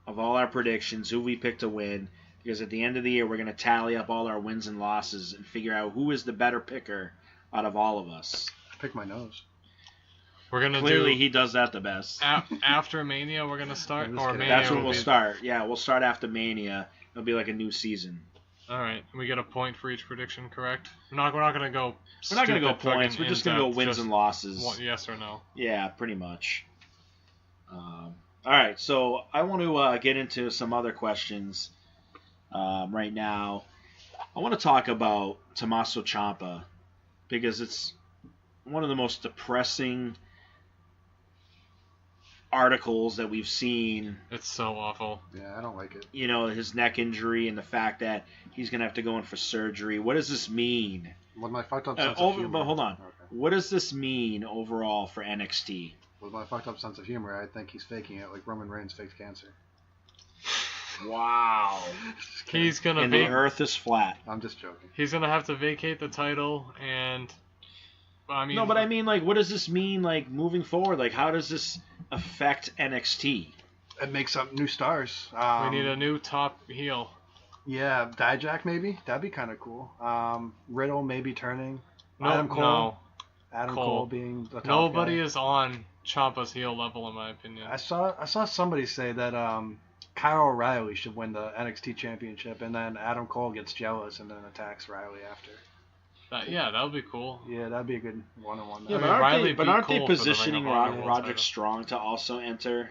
of all our predictions, who we pick to win, because at the end of the year, we're going to tally up all our wins and losses and figure out who is the better picker out of all of us. I picked my nose. We're gonna Clearly, do he does that the best. after Mania. We're gonna start, I'm just or kidding. Mania. That's when will we'll be- start. Yeah, we'll start after Mania. It'll be like a new season. All right, we get a point for each prediction, correct? We're not gonna go. We're not going to go stupid points. fucking We're just going to go in-depth, wins just and losses. yes or no. Yeah, pretty much. All right, so I want to get into some other questions right now. I want to talk about Tommaso Ciampa because it's one of the most depressing articles that we've seen. It's so awful. Yeah, I don't like it. You know, his neck injury and the fact that he's going to have to go in for surgery. What does this mean? With my fucked up sense of humor. But hold on. Okay. What does this mean overall for NXT? With my fucked up sense of humor, I think he's faking it like Roman Reigns faked cancer. Wow. Just kidding. He's gonna And be. the earth is flat. I'm just joking. He's gonna have to vacate the title, and I mean. No, but I mean, like, what does this mean, like, moving forward? Like, how does this affect NXT? It makes up new stars. we need a new top heel. Yeah, Dijak maybe. That'd be kind of cool. Riddle maybe turning. No, Adam Cole. no. Adam Cole. Cole being the top Nobody guy. is on Ciampa's heel level, in my opinion. I saw somebody say that Kyle O'Reilly should win the NXT championship, and then Adam Cole gets jealous and then attacks Riley after. Yeah, that would be cool. Yeah, that'd be a good one-on-one. Yeah, I but mean, Riley aren't beat they Cole for the Ring positioning of Honor World Roderick title. Strong to also enter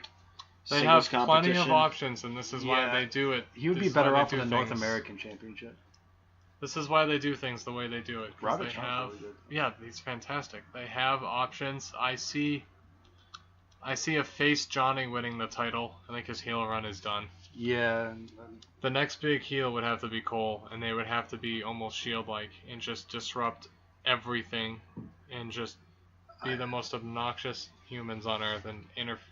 They singles have plenty competition? of options, and this is why Yeah. they do it. He would This be is why better they off do with the North things. American championship. This is why they do things the way they do it. 'Cause Roderick they Strong's have, really good. yeah, he's fantastic. They have options. I see a face Johnny winning the title. I think his heel run is done. Yeah, The next big heel would have to be Cole, and they would have to be almost Shield-like and just disrupt everything and just be the most obnoxious humans on earth and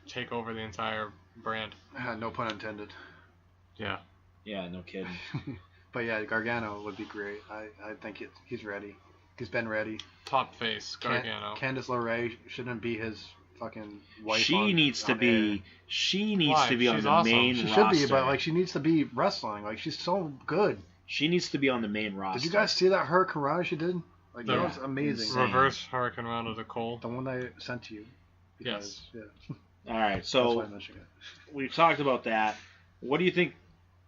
take over the entire brand. No pun intended. Yeah. Yeah, no kidding. But yeah, Gargano would be great. I think he's ready. He's been ready. Top face, Gargano. Candice LeRae shouldn't be his fucking wife. She needs to be Why? on She's the awesome. main She roster. should be, but like she needs to be wrestling. Like she's so good. She needs to be on the main roster. Did you guys see that Hurricane Rana she did? Like that Yeah. was amazing. Insane. Reverse Hurricane Rana to Cole. The one I sent to you. Yes. Yeah. All right, That's why so I mentioned it. we've talked about that. What do you think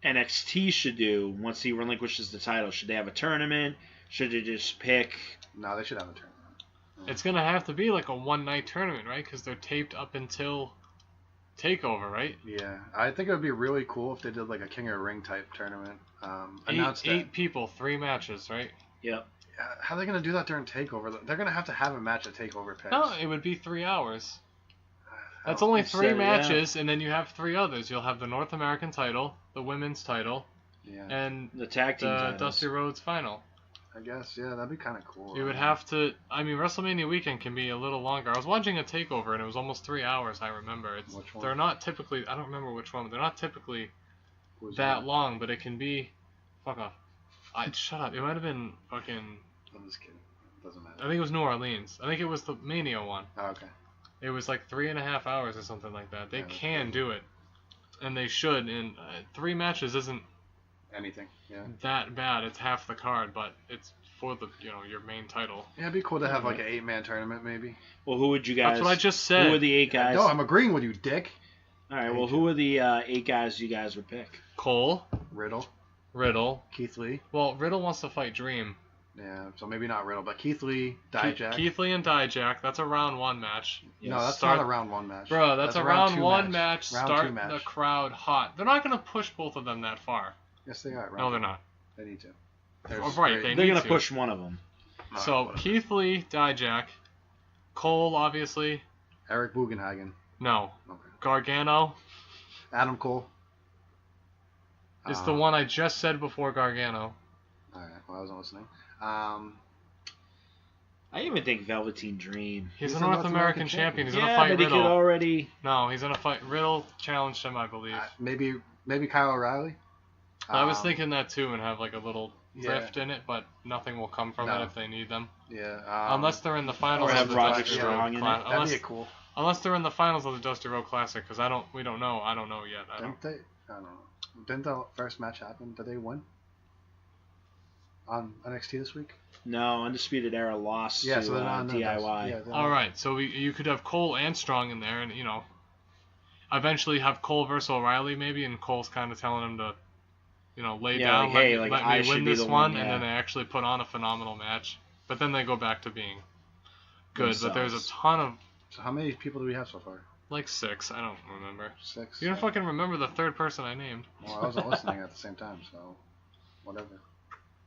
NXT should do once he relinquishes the title? Should they have a tournament? Should they just pick? No, they should have a tournament. It's going to have to be like a one-night tournament, right? Because they're taped up until TakeOver, right? Yeah, I think it would be really cool if they did like a King of the Ring type tournament. Announce that. Eight people, 3 matches, right? Yep. How are they going to do that during TakeOver? They're going to have a match at TakeOver picks. No, it would be 3 hours. That's Oh, only you 3 said, matches, and then you have 3 others. You'll have the North American title, the women's title, Yeah, and The tag team the titles. Dusty Rhodes final. I guess. Yeah, that'd be kind of cool. You would have to. I mean, WrestleMania weekend can be a little longer. I was watching a TakeOver, and it was almost 3 hours. I remember. Which one? They're not typically. I don't remember which one. But they're not typically Who's that long. But it can be. Fuck off. Shut up. It might have been fucking. I'm just kidding. Doesn't matter. I think it was New Orleans. I think it was the Mania one. Oh, okay. It was like 3.5 hours or something like that. They Yeah, that's can good. do it, and they should. And 3 matches isn't Anything. Yeah. that bad. It's half the card, but it's for the your main title. Yeah, it'd be cool to have like an 8-man tournament maybe. Well, who would you guys? That's what I just said. Who are the 8 guys? No, I'm agreeing with you, Dick. All right. Well, who are the 8 guys you guys would pick? Cole, Riddle, Keith Lee. Well, Riddle wants to fight Dream. Yeah, so maybe not Riddle, but Keith Lee, Dijak. Keith Lee and Dijak. That's a round 1 match. No, that's Start- not a round 1 match. Bro, that's a round 2 1 match. Round Start 2 match. the crowd hot. They're not gonna push both of them that far. Yes, they are. No, they're not. They need to. Oh, right, they They're need gonna to. push one of them. So Keith Lee, Dijak, Cole, obviously. Eric Bugenhagen. No. Okay. Gargano Adam Cole. is the one I just said before Gargano. All right. Well, I wasn't listening. I even think Velveteen Dream. He's a North American champion. He's gonna Yeah, fight but he Riddle. could already. No, he's gonna fight Riddle. Challenged him, I believe. Maybe Kyle O'Reilly. I was thinking that too, and have like a little yeah. rift in it, but nothing will come from No. it if they need them. Yeah. Unless they're in the finals or of have the Roderick Dusty Strong Road in it. Classic. That'd be cool. Unless they're in the finals of the Dusty Road Classic, because we don't know. I don't know yet. I don't. Didn't they? I don't know. Didn't the first match happen? Did they win? On NXT this week? No, Undisputed Era lost to so they're not in the DIY. Yeah, they're All not- right, so you could have Cole and Strong in there, and eventually have Cole versus O'Reilly maybe, and Cole's kind of telling him to, lay Yeah, down, like, hey, let I me should win be this the one, one, and yeah. then they actually put on a phenomenal match. But then they go back to being good. But there's a Themselves. ton of So how many people do we have so far? like 6. I don't remember. 6. You don't fucking remember the third person I named. Well, I wasn't listening at the same time, so whatever.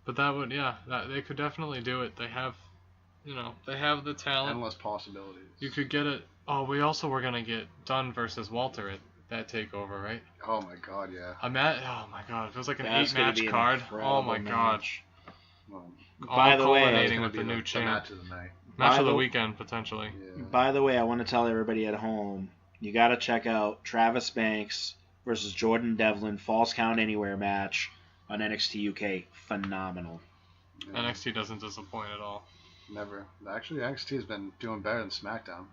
But that would, they could definitely do it. They have, they have the talent. Endless possibilities. You could get it. Oh, we also were gonna get Dunn versus Walter at that takeover, right? Oh my god, yeah. Oh my god, it was like an That's gonna 8-match be an card. incredible Oh my god. match. Well, By the way, culminating that's with gonna the be new the champ. match of the night. Match By of the the- weekend potentially. Yeah. By the way, I want to tell everybody at home, you got to check out Travis Banks versus Jordan Devlin Falls Count Anywhere match on NXT UK. Phenomenal. Yeah, NXT doesn't disappoint at all. Never. Actually, NXT has been doing better than SmackDown.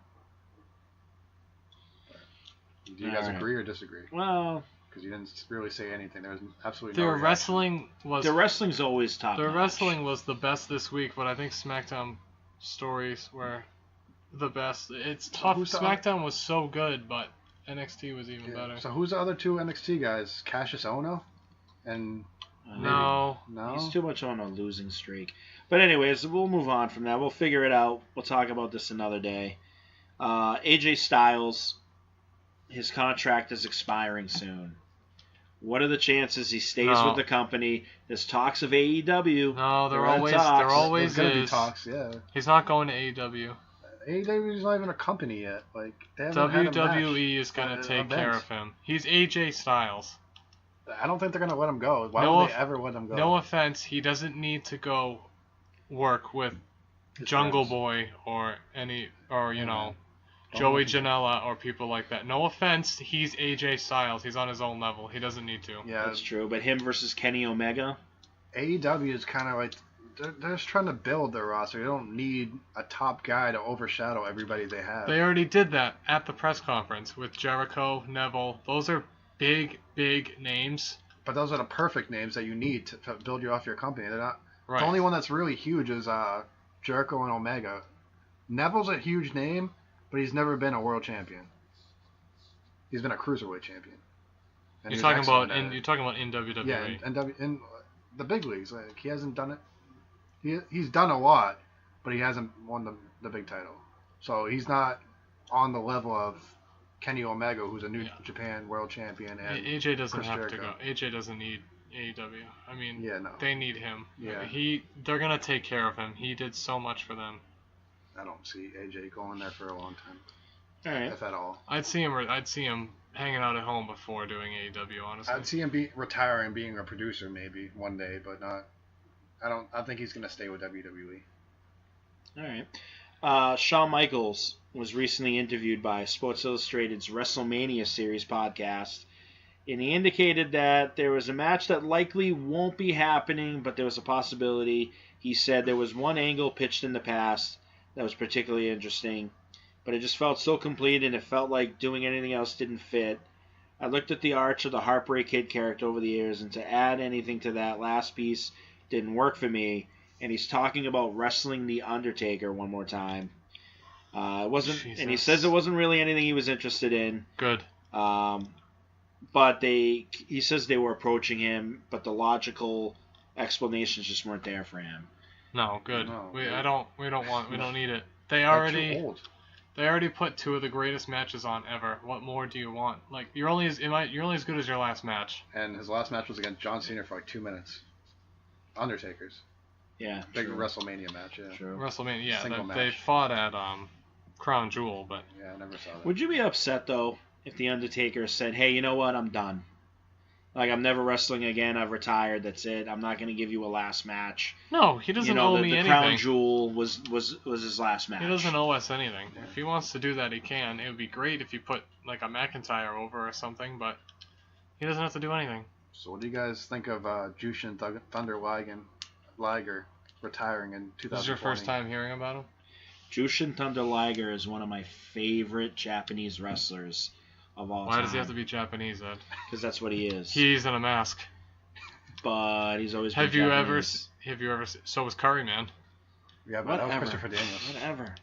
Do you guys Alright. agree or disagree? Well, Because you didn't really say anything. There was absolutely Their no reaction. wrestling was the wrestling's always top. their notch. wrestling was the best this week, but I think SmackDown stories were the best. It's tough. who's the- SmackDown was so good, but NXT was even Yeah. better. So who's the other 2 NXT guys? Cassius Ohno? And No. no? He's too much on a losing streak. But anyways, we'll move on from that. We'll figure it out. We'll talk about this another day. AJ Styles, his contract is expiring soon. What are the chances he stays No. with the company? There's talks of AEW. No, there There are always talks. there always There's gonna be is. talks, yeah. He's not going to AEW. AEW's not even a company yet. Like they haven't had a match. WWE is gonna at take care events. of him. He's AJ Styles. I don't think they're gonna let him go. Why No would off- they ever let him go? No offense, he doesn't need to go work with Jungle friends. Boy or you know, Don't Joey listen to Janela or people like that. No offense, he's AJ Styles. He's on his own level. He doesn't need to. Yeah, That's true. But him versus Kenny Omega. AEW is kind of like they're just trying to build their roster. They don't need a top guy to overshadow everybody they have. They already did that at the press conference with Jericho, Neville. Those are big names. But those are the perfect names that you need to build you off your company. They're not. Right. The only one that's really huge is Jericho and Omega. Neville's a huge name, but he's never been a world champion. He's been a cruiserweight champion. And You're he's talking excellent about at in it. you're talking about in WWE. Yeah, in the big leagues. Like, he hasn't done it. He's done a lot, but he hasn't won the big title. So he's not on the level of Kenny Omega, who's a New Japan world champion. And AJ doesn't Chris have to Jericho. go. AJ doesn't need AEW. I mean, Yeah, no. they need him. Yeah. They're gonna take care of him. He did so much for them. I don't see AJ going there for a long time, All right. if at all. I'd see him hanging out at home before doing AEW. Honestly. I'd see him retiring, being a producer maybe one day, but not. I think he's gonna stay with WWE. All right. Shawn Michaels was recently interviewed by Sports Illustrated's WrestleMania series podcast, and he indicated that there was a match that likely won't be happening, but there was a possibility. He said there was one angle pitched in the past that was particularly interesting, but it just felt so complete, and it felt like doing anything else didn't fit. I looked at the arch of the Heartbreak Kid character over the years, and to add anything to that last piece didn't work for me. And he's talking about wrestling The Undertaker one more time. It wasn't, and he Jesus. says it wasn't really anything he was interested in. Good. But he says they were approaching him, but the logical explanations just weren't there for him. No, good. No, we yeah. don't need it. They They're too old. already put two of the greatest matches on ever. What more do you want? Like you're only as good as your last match. And his last match was against John Cena for like 2 minutes. Undertaker's Yeah, big true. WrestleMania match. Yeah. True. WrestleMania, yeah, Single they match. fought at Crown Jewel, but Yeah, I never saw that. Would you be upset though if the Undertaker said, "Hey, you know what? I'm done. Like I'm never wrestling again. I've retired. That's it. I'm not going to give you a last match." no, he doesn't You know, owe the me Crown anything. Jewel was his last match. He doesn't owe us anything. If he wants to do that, he can. It would be great if you put like a McIntyre over or something, but he doesn't have to do anything. So what do you guys think of Jushin Thunder Liger retiring in 2020? This is your first time hearing about him? Jushin Thunder Liger is one of my favorite Japanese wrestlers of all time. Why does he have to be Japanese, Ed? Because that's what he is. He's in a mask. But he's always been Have you ever? Japanese. So was Curry, man. Yeah, but that was Whatever. Christopher Daniels. Whatever.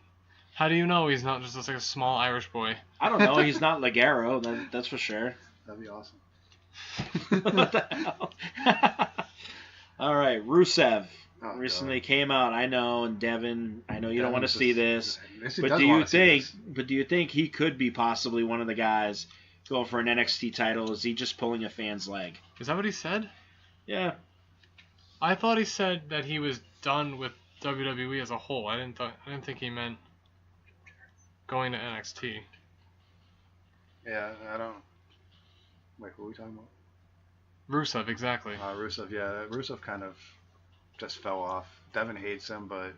How do you know he's not just like a small Irish boy? I don't know. He's not Ligero. That's for sure. That'd be awesome. What the hell? All right, Rusev Oh, recently came out. I know, and Devin, I know you don't want to see this, Yes, he but does do you wanna see think? this. But do you think he could be possibly one of the guys going for an NXT title? Is he just pulling a fan's leg? Is that what he said? Yeah. I thought he said that he was done with WWE as a whole. I didn't think he meant going to NXT. Yeah, I don't. Wait, what are we talking about? Rusev, exactly. Rusev, yeah. Rusev kind of just fell off. Devin hates him, but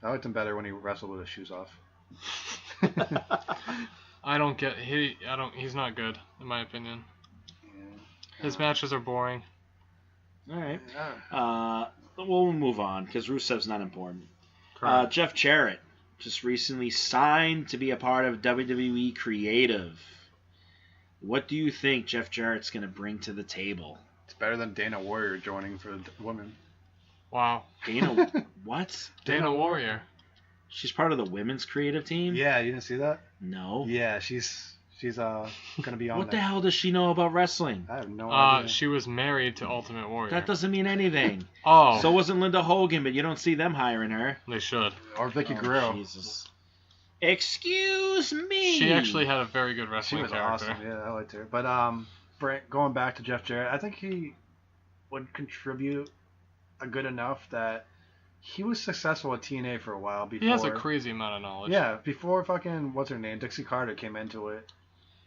I liked him better when he wrestled with his shoes off. He's not good, in my opinion. Yeah. His matches are boring. All right. Yeah. We'll move on because Rusev's not important. Correct. Jeff Jarrett just recently signed to be a part of WWE Creative. What do you think Jeff Jarrett's going to bring to the table? It's better than Dana Warrior joining for the women. Wow. Dana, what? Dana Warrior. She's part of the women's creative team? Yeah, you didn't see that? No. Yeah, she's gonna be on What the there. hell does she know about wrestling? I have no idea. She was married to Ultimate Warrior. That doesn't mean anything. Oh, So wasn't Linda Hogan, but you don't see them hiring her. they should. Or Vicky Oh, Guerrero. Jesus. Excuse me. She actually had a very good She wrestling was character. awesome. Yeah, I liked her. But going back to Jeff Jarrett, I think he would contribute a good enough that he was successful at TNA for a while before. He has a crazy amount of knowledge. Yeah, before fucking what's her name, Dixie Carter came into it.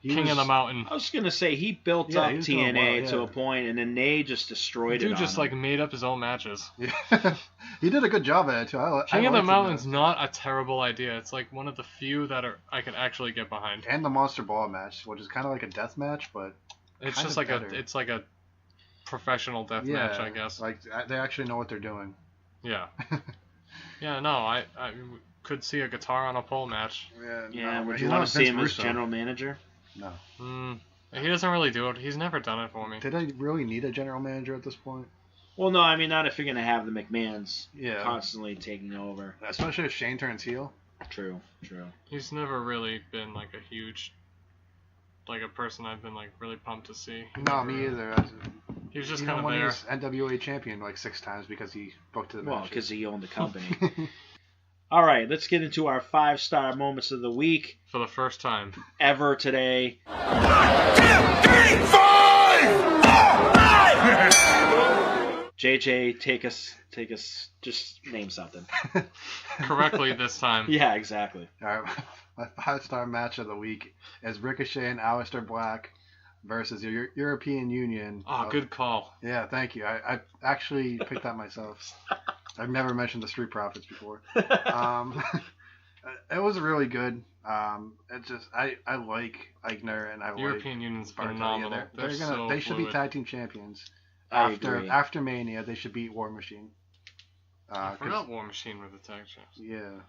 He King was, of the Mountain. I was going to say he built Yeah, up he was doing TNA well, to yeah. a point, and then they just destroyed it Dude on just him. like made up his own matches. Yeah. He did a good job at it too. King of the liked him, Mountain's though. not a terrible idea. It's like one of the few that I can actually get behind. And the Monster Ball match, which is kind of like a death match, but It's kind just of like better. it's like a professional death yeah, match, I guess. Like they actually know what they're doing. Yeah. Yeah, no, I could see a guitar on a pole match. Yeah, would he's you not want to see Vince him as Russo. general manager? No. He doesn't really do it. He's never done it for me. Did I really need a general manager at this point? Well, no, I mean, not if you're going to have the McMahons Yeah. constantly taking over. Especially if Shane turns heel. True. He's never really been like a huge, like a person I've been like really pumped to see. No, me either. He was just Even kind of when he there. was NWA champion like 6 times because he booked to the Well, matches. because he owned the company. All right, let's get into our 5-star moments of the week For the first time. ever today. 1, 2, 3, 4, 5! JJ, take us. Just name something. Correctly this time. Yeah, exactly. All right, my 5-star match of the week is Ricochet and Aleister Black versus the European Union. Oh, good call. Yeah, thank you. I actually picked that myself. I've never mentioned the Street Profits before. It was really good. It just I like Eichner and I European Union's like phenomenal. Yeah, They're so they should be fluid. tag team champions. I agree. After Mania, they should beat War Machine. I 'Cause- forgot War Machine with the tag champs. Yeah.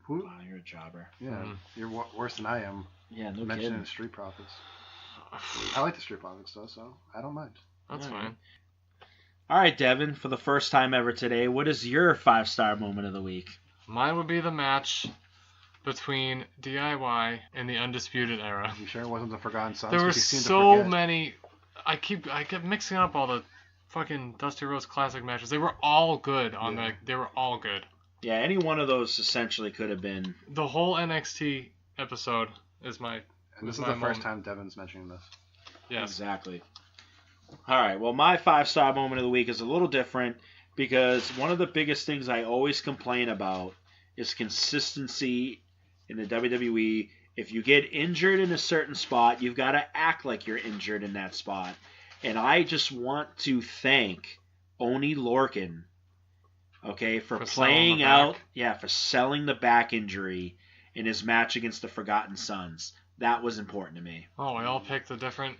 Who? Wow, you're a jobber. Yeah, Mhm. you're worse than I am. Yeah, no mentioning kidding. Street Profits. I like the Street Profits though, so I don't mind. That's Alright. fine. All right, Devin, for the first time ever today, what is your 5-star moment of the week? Mine would be the match between DIY and the Undisputed Era. You sure it wasn't the Forgotten Sons? There were 'Cause you seem to so forget. many. I kept mixing up all the fucking Dusty Rhodes Classic matches. They were all good on Yeah. They were all good. Yeah, any one of those essentially could have been. The whole NXT episode is my. And this is my the first moment. time Devin's mentioning this. Yes. Exactly. All right, well, my 5-star moment of the week is a little different because one of the biggest things I always complain about is consistency in the WWE. If you get injured in a certain spot, you've got to act like you're injured in that spot. And I just want to thank Oni Lorcan, okay, for For playing selling the out, back. for selling the back injury in his match against the Forgotten Sons. That was important to me. Oh, we all picked a different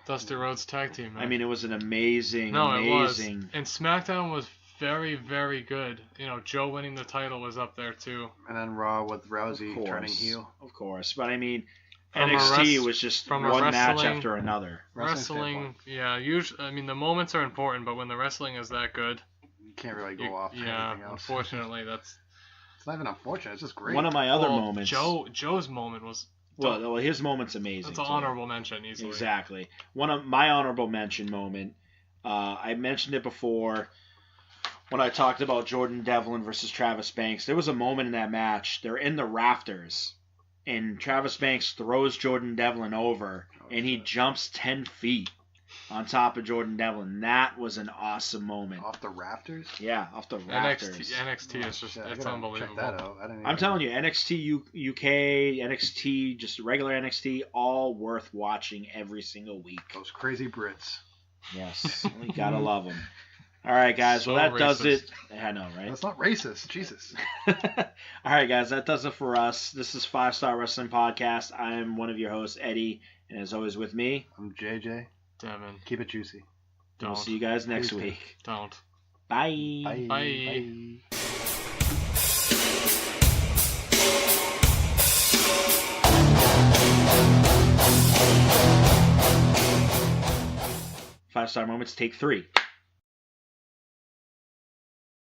Dusty Rhodes tag team match. I mean, it was an amazing, no, it was. amazing. And SmackDown was very, very good. You know, Joe winning the title was up there too. And then Raw with Rousey Of course, turning heel. Of course, but I mean, From a NXT res- was just from a one match wrestling- after another. Wrestling, yeah. Usually, I mean, the moments are important, but when the wrestling is that good, You can't really go off yeah. anything else. Unfortunately, that's It's not even unfortunate. It's just great. One of my other well, moments. Joe's moment was well, his moment's amazing. that's an too. honorable mention easily. Exactly. One of my honorable mention moment. I mentioned it before when I talked about Jordan Devlin versus Travis Banks. There was a moment in that match. They're in the rafters, and Travis Banks throws Jordan Devlin over, and he jumps 10 feet on top of Jordan Devlin. That was an awesome moment. Off the rafters? Yeah, off the rafters. NXT is just Shit, I it's gotta unbelievable. Check that out. I didn't I'm even- telling you, NXT UK, NXT, just regular NXT, all worth watching every single week. Those crazy Brits. Yes, we gotta love them. All right, guys. Well, So that does racist. it. I know, right? That's not racist. Jesus. All right, guys. That does it for us. This is 5-Star Wrestling Podcast. I am one of your hosts, Eddie, and as always, with me. I'm JJ. Devin, Keep it juicy. We'll don't see you guys next Please do. week. don't. Bye. Bye. Bye. Bye. 5-Star Moments, take 3.